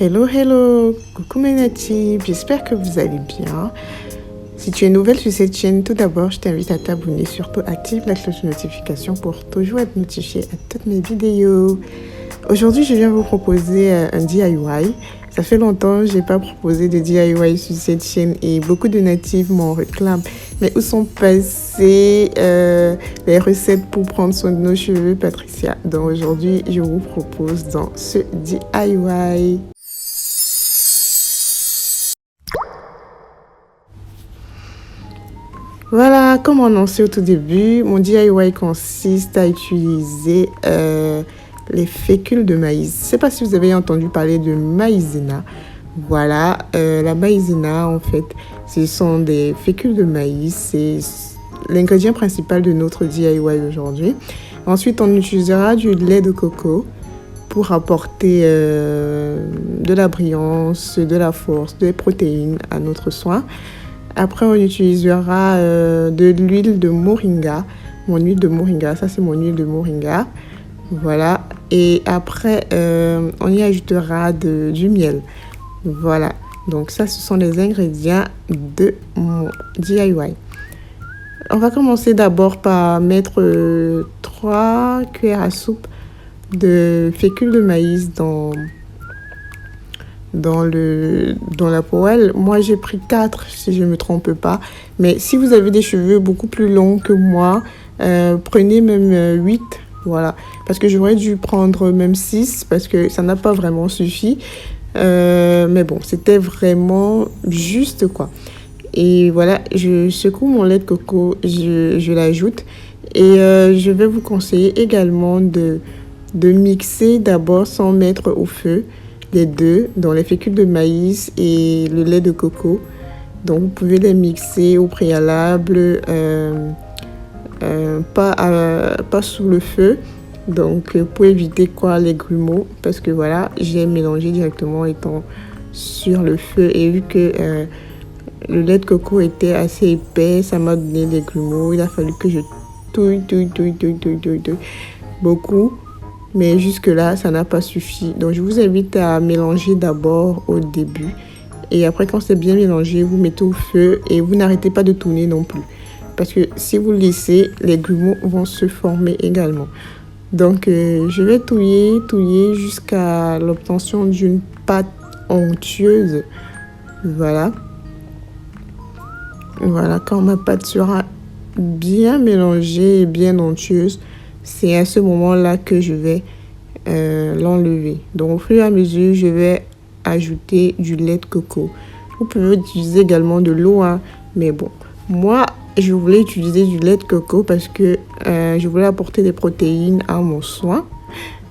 Hello, hello, coucou mes natifs, j'espère que vous allez bien. Si tu es nouvelle sur cette chaîne, tout d'abord, je t'invite à t'abonner, surtout active la cloche de notification pour toujours être notifié à toutes mes vidéos. Aujourd'hui, je viens vous proposer un DIY. Ça fait longtemps que je n'ai pas proposé de DIY sur cette chaîne et beaucoup de natifs m'en réclament. Mais où sont passées les recettes pour prendre soin de nos cheveux, Patricia? Donc aujourd'hui, je vous propose dans ce DIY. Voilà, comme annoncé au tout début, mon DIY consiste à utiliser les fécules de maïs. Je ne sais pas si vous avez entendu parler de maïzena. Voilà, la maïzena, en fait, ce sont des fécules de maïs. C'est l'ingrédient principal de notre DIY aujourd'hui. Ensuite, on utilisera du lait de coco pour apporter de la brillance, de la force, des protéines à notre soin. Après, on utilisera de l'huile de moringa. Mon huile de moringa, ça c'est mon huile de moringa. Voilà. Et après, on y ajoutera du miel. Voilà. Donc ça, ce sont les ingrédients de mon DIY. On va commencer d'abord par mettre 3 cuillères à soupe de fécule de maïs dans la poêle. Moi, j'ai pris 4 si je ne me trompe pas. Mais si vous avez des cheveux beaucoup plus longs que moi, prenez même 8. Voilà. Parce que j'aurais dû prendre même 6 parce que ça n'a pas vraiment suffi. Mais bon, c'était vraiment juste quoi. Et voilà, je secoue mon lait de coco, je l'ajoute. Et je vais vous conseiller également de mixer d'abord sans mettre au feu les deux, dans les fécules de maïs et le lait de coco. Donc vous pouvez les mixer au préalable, pas sous le feu, donc pour éviter les grumeaux, parce que voilà, j'ai mélangé directement étant sur le feu et vu que le lait de coco était assez épais, ça m'a donné des grumeaux. Il a fallu que je touille beaucoup. Mais jusque-là, ça n'a pas suffi. Donc, je vous invite à mélanger d'abord au début. Et après, quand c'est bien mélangé, vous mettez au feu et vous n'arrêtez pas de tourner non plus. Parce que si vous laissez, les grumeaux vont se former également. Donc, je vais touiller jusqu'à l'obtention d'une pâte onctueuse. Voilà. Voilà, quand ma pâte sera bien mélangée et bien onctueuse, c'est à ce moment-là que je vais l'enlever. Donc, au fur et à mesure, je vais ajouter du lait de coco. Vous pouvez utiliser également de l'eau, hein, mais bon, moi, je voulais utiliser du lait de coco parce que je voulais apporter des protéines à mon soin.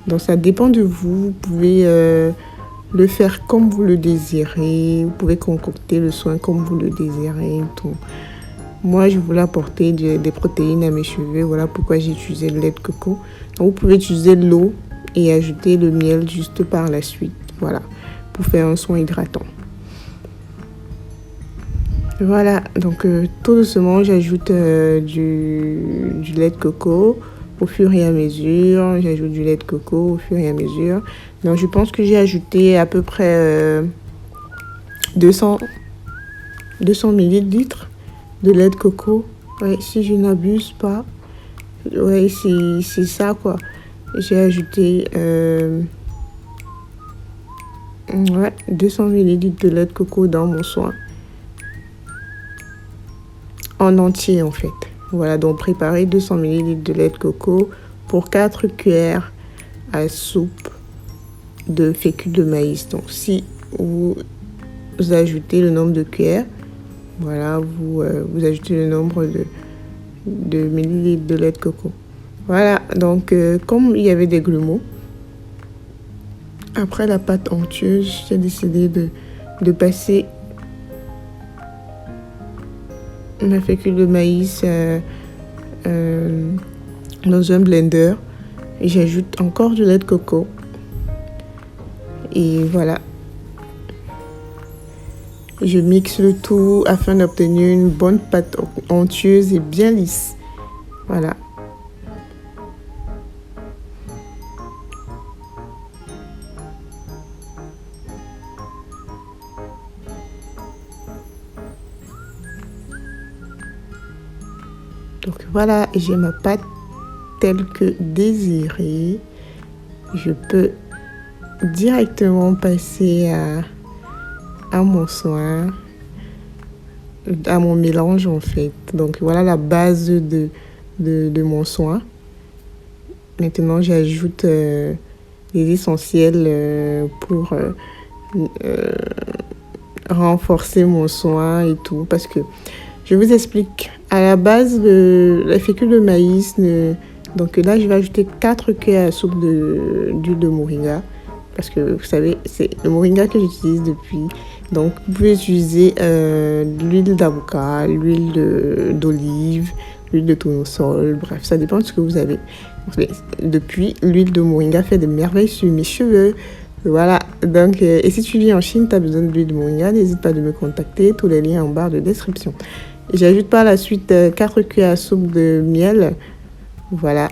Donc, ça dépend de vous. Vous pouvez le faire comme vous le désirez. Vous pouvez concocter le soin comme vous le désirez. Tout. Moi, je voulais apporter des protéines à mes cheveux. Voilà pourquoi j'ai utilisé le lait de coco. Donc, vous pouvez utiliser l'eau et ajouter le miel juste par la suite. Voilà, pour faire un soin hydratant. Voilà, donc tout doucement, j'ajoute du lait de coco au fur et à mesure. J'ajoute du lait de coco au fur et à mesure. Donc, je pense que j'ai ajouté à peu près 200 millilitres de lait de coco, ouais, si je n'abuse pas, ouais, c'est ça quoi. J'ai ajouté 200 millilitres de lait de coco dans mon soin en entier en fait. Voilà, donc préparer 200 millilitres de lait de coco pour 4 cuillères à soupe de fécule de maïs. Donc si vous ajoutez le nombre de cuillères, voilà, vous ajoutez le nombre de millilitres de lait de coco. Voilà, donc comme il y avait des grumeaux, après la pâte onctueuse, j'ai décidé de passer ma fécule de maïs dans un blender. Et j'ajoute encore du lait de coco. Et voilà. Je mixe le tout afin d'obtenir une bonne pâte onctueuse et bien lisse. Voilà. Donc voilà, j'ai ma pâte telle que désirée. Je peux directement passer à mon soin, à mon mélange en fait. Donc voilà la base de mon soin. Maintenant, j'ajoute les essentiels pour renforcer mon soin et tout. Parce que je vous explique, à la base, la fécule de maïs, donc là, je vais ajouter 4 cuillères à soupe d'huile de moringa. Parce que vous savez, c'est le moringa que j'utilise depuis. Donc, vous pouvez utiliser l'huile d'avocat, l'huile d'olive, l'huile de tournesol, bref, ça dépend de ce que vous avez. Depuis, l'huile de moringa fait des merveilles sur mes cheveux. Voilà, donc, et si tu vis en Chine, tu as besoin de l'huile de moringa, n'hésite pas de me contacter, tous les liens en barre de description. J'ajoute par la suite 4 cuillères à soupe de miel. Voilà,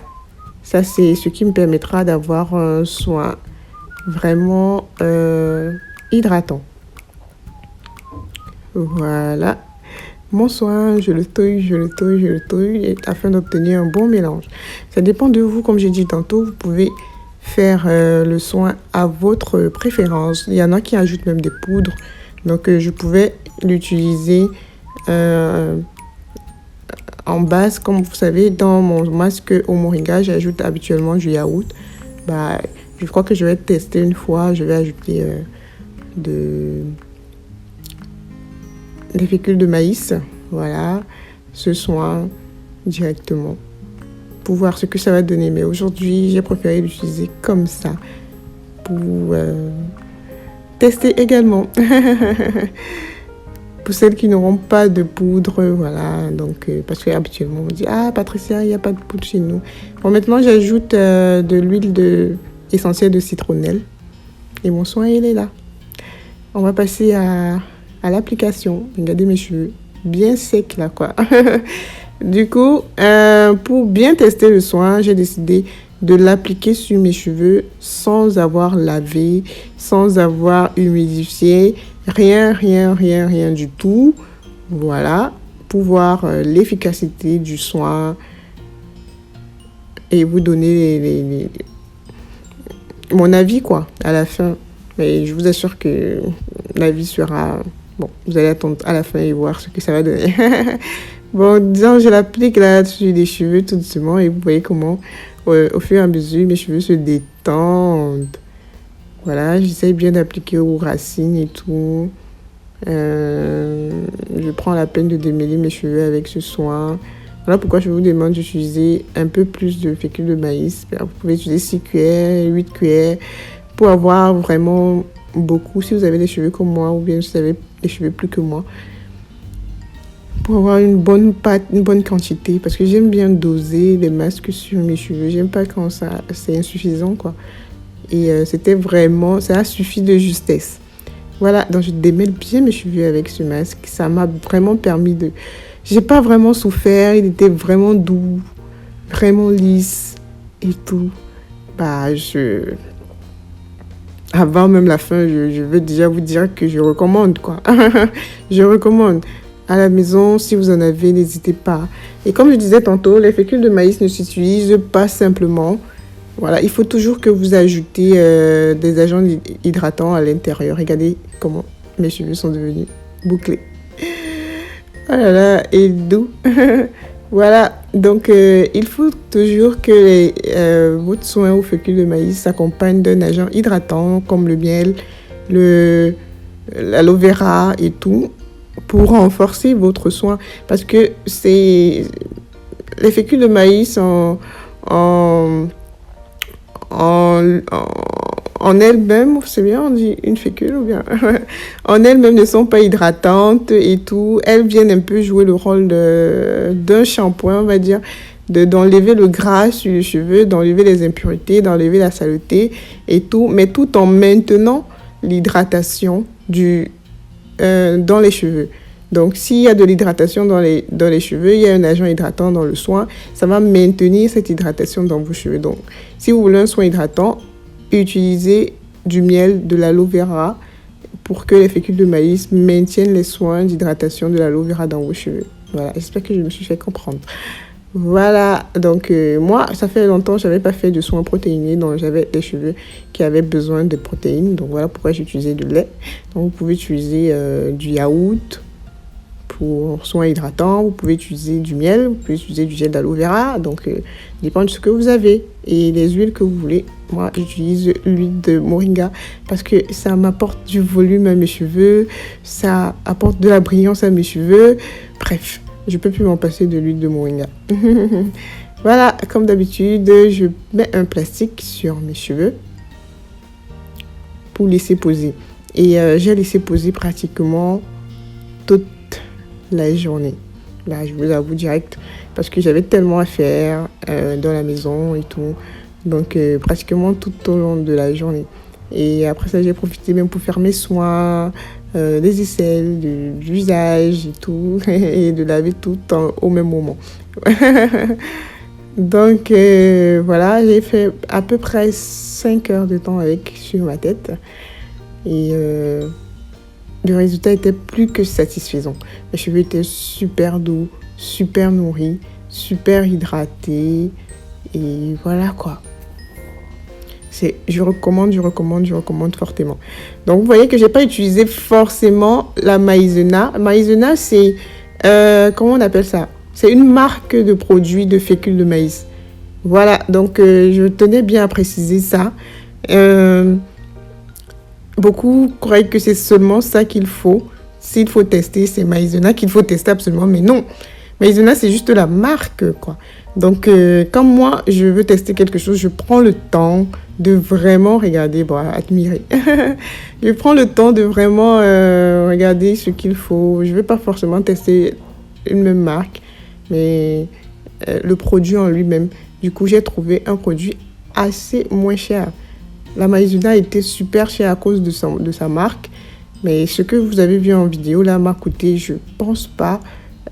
ça c'est ce qui me permettra d'avoir un soin vraiment hydratant. Voilà, mon soin, je le touille afin d'obtenir un bon mélange. Ça dépend de vous, comme j'ai dit tantôt, vous pouvez faire le soin à votre préférence. Il y en a qui ajoutent même des poudres, donc je pouvais l'utiliser en base. Comme vous savez, dans mon masque au moringa, j'ajoute habituellement du yaourt. Je crois que je vais tester une fois. Je vais ajouter des fécule de maïs. Voilà, ce soin directement pour voir ce que ça va donner. Mais aujourd'hui, j'ai préféré l'utiliser comme ça pour tester également. Pour celles qui n'auront pas de poudre, voilà, donc parce qu'habituellement on me dit ah Patricia, il n'y a pas de poudre chez nous. Bon, maintenant j'ajoute de l'huile essentielle de citronnelle et mon soin il est là. On va passer à l'application. Regardez mes cheveux bien secs là quoi. Du coup, pour bien tester le soin, j'ai décidé de l'appliquer sur mes cheveux sans avoir lavé, sans avoir humidifié. Rien du tout. Voilà, pour voir l'efficacité du soin et vous donner mon avis quoi à la fin. Mais je vous assure que l'avis sera bon. Vous allez attendre à la fin et voir ce que ça va donner. Bon, disons, je l'applique là sur les cheveux tout doucement et vous voyez comment au fur et à mesure mes cheveux se détendent. Voilà, j'essaie bien d'appliquer aux racines et tout. Je prends la peine de démêler mes cheveux avec ce soin. Voilà pourquoi je vous demande d'utiliser un peu plus de fécule de maïs. Vous pouvez utiliser 6 cuillères, 8 cuillères pour avoir vraiment beaucoup. Si vous avez des cheveux comme moi ou bien si vous avez des cheveux plus que moi. Pour avoir une bonne pâte, une bonne quantité. Parce que j'aime bien doser les masques sur mes cheveux. J'aime pas quand c'est insuffisant quoi. Et ça a suffi de justesse. Voilà, donc je démêle bien mes cheveux avec ce masque. Ça m'a vraiment permis de... J'ai pas vraiment souffert, il était vraiment doux, vraiment lisse et tout. Avant même la fin, je veux déjà vous dire que je recommande quoi. Je recommande. À la maison, si vous en avez, n'hésitez pas. Et comme je disais tantôt, les fécules de maïs ne s'utilisent pas simplement. Voilà, il faut toujours que vous ajoutez des agents hydratants à l'intérieur. Regardez comment mes cheveux sont devenus bouclés. Oh là là, et doux. Voilà, donc il faut toujours que votre soin au fécule de maïs s'accompagne d'un agent hydratant comme le miel, l'aloe vera et tout pour renforcer votre soin. Parce que les fécules de maïs en elles-mêmes, c'est bien, on dit une fécule ou bien en elles-mêmes ne sont pas hydratantes et tout. Elles viennent un peu jouer le rôle d'un shampoing, on va dire, d'enlever le gras sur les cheveux, d'enlever les impuretés, d'enlever la saleté et tout, mais tout en maintenant l'hydratation dans les cheveux. Donc, s'il y a de l'hydratation dans les cheveux, il y a un agent hydratant dans le soin, ça va maintenir cette hydratation dans vos cheveux. Donc, si vous voulez un soin hydratant, utilisez du miel, de l'aloe vera pour que les fécules de maïs maintiennent les soins d'hydratation de l'aloe vera dans vos cheveux. Voilà, j'espère que je me suis fait comprendre. Voilà, donc moi, ça fait longtemps que je n'avais pas fait de soins protéinés, donc j'avais des cheveux qui avaient besoin de protéines, donc voilà pourquoi j'utilisais du lait. Donc vous pouvez utiliser du yaourt pour soins hydratants, vous pouvez utiliser du miel, vous pouvez utiliser du gel d'aloe vera, donc dépend de ce que vous avez et les huiles que vous voulez. Moi, j'utilise l'huile de moringa parce que ça m'apporte du volume à mes cheveux, ça apporte de la brillance à mes cheveux, bref. Je peux plus m'en passer de l'huile de moringa. Voilà, comme d'habitude, je mets un plastique sur mes cheveux pour laisser poser. Et j'ai laissé poser pratiquement toute la journée. Là, je vous avoue direct, parce que j'avais tellement à faire dans la maison et tout. Donc, pratiquement tout au long de la journée. Et après ça, j'ai profité même pour faire mes soins, des aisselles, du visage et tout, et de laver tout au même moment. Donc voilà, j'ai fait à peu près 5 heures de temps avec sur ma tête. Et le résultat était plus que satisfaisant. Mes cheveux étaient super doux, super nourris, super hydratés. Et voilà quoi. Je recommande fortement. Donc, vous voyez que je n'ai pas utilisé forcément la maïzena. Maïzena, c'est, comment on appelle ça? C'est une marque de produits de fécule de maïs. Voilà, donc je tenais bien à préciser ça. Beaucoup croient que c'est seulement ça qu'il faut. S'il faut tester, c'est maïzena qu'il faut tester absolument, mais non. Maïzena, c'est juste la marque, quoi. Donc, quand moi, je veux tester quelque chose, je prends le temps de vraiment regarder, admirer. Je prends le temps de vraiment regarder ce qu'il faut. Je ne veux pas forcément tester une même marque, mais le produit en lui-même. Du coup, j'ai trouvé un produit assez moins cher. La maïzena était super chère à cause de sa marque, mais ce que vous avez vu en vidéo, là, m'a coûté, je pense pas,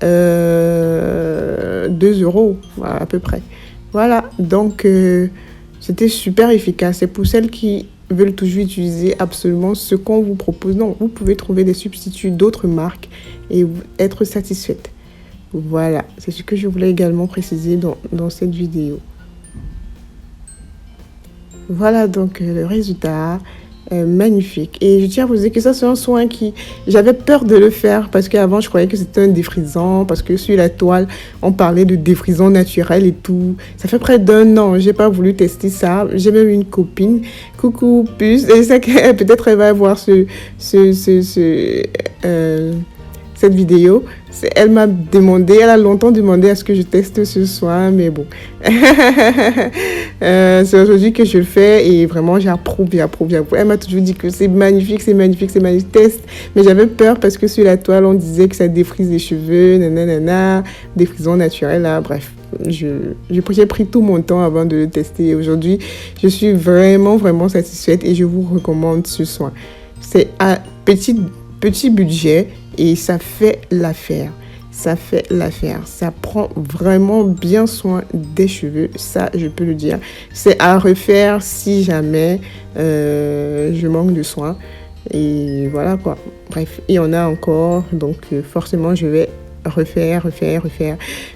2 euros à peu près. Voilà, donc c'était super efficace. C'est pour celles qui veulent toujours utiliser absolument ce qu'on vous propose. Non, vous pouvez trouver des substituts d'autres marques et être satisfaite. Voilà, c'est ce que je voulais également préciser dans cette vidéo. Voilà donc le résultat. Magnifique. Et je tiens à vous dire que ça, c'est un soin qui... J'avais peur de le faire parce qu'avant, je croyais que c'était un défrisant, parce que sur la toile, on parlait de défrisant naturel et tout. Ça fait près d'1 an, j'ai pas voulu tester ça. J'ai même une copine, coucou puce, et c'est que peut-être elle va voir cette vidéo. Elle m'a demandé, elle a longtemps demandé à ce que je teste ce soin, mais bon. C'est aujourd'hui que je le fais et vraiment j'approuve. Elle m'a toujours dit que c'est magnifique, teste. Mais j'avais peur parce que sur la toile, on disait que ça défrise les cheveux, nanana, défrisant naturel, là, bref. J'ai pris tout mon temps avant de le tester. Aujourd'hui, je suis vraiment satisfaite et je vous recommande ce soin. C'est un petit budget et ça fait l'affaire. Ça prend vraiment bien soin des cheveux, ça je peux le dire. C'est à refaire si jamais je manque de soin. Et voilà quoi. Bref, il y en a encore, donc forcément je vais refaire.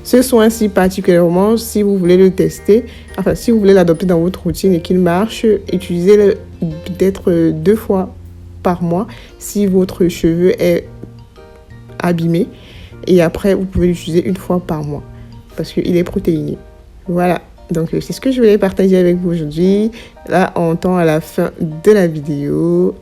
Ce soin-ci particulièrement, si vous voulez le tester, enfin si vous voulez l'adopter dans votre routine et qu'il marche, utilisez-le peut-être 2 fois par mois si votre cheveu est abîmé. Et après, vous pouvez l'utiliser 1 fois par mois parce qu'il est protéiné. Voilà, donc c'est ce que je voulais partager avec vous aujourd'hui. Là, on tend à la fin de la vidéo.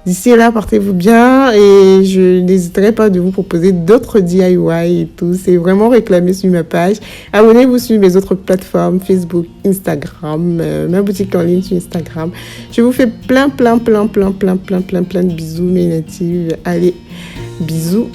D'ici là, portez-vous bien et je n'hésiterai pas de vous proposer d'autres DIY et tout. C'est vraiment réclamé sur ma page. Abonnez-vous sur mes autres plateformes, Facebook, Instagram, ma boutique en ligne sur Instagram. Je vous fais plein de bisous, mes natives. Allez, bisous.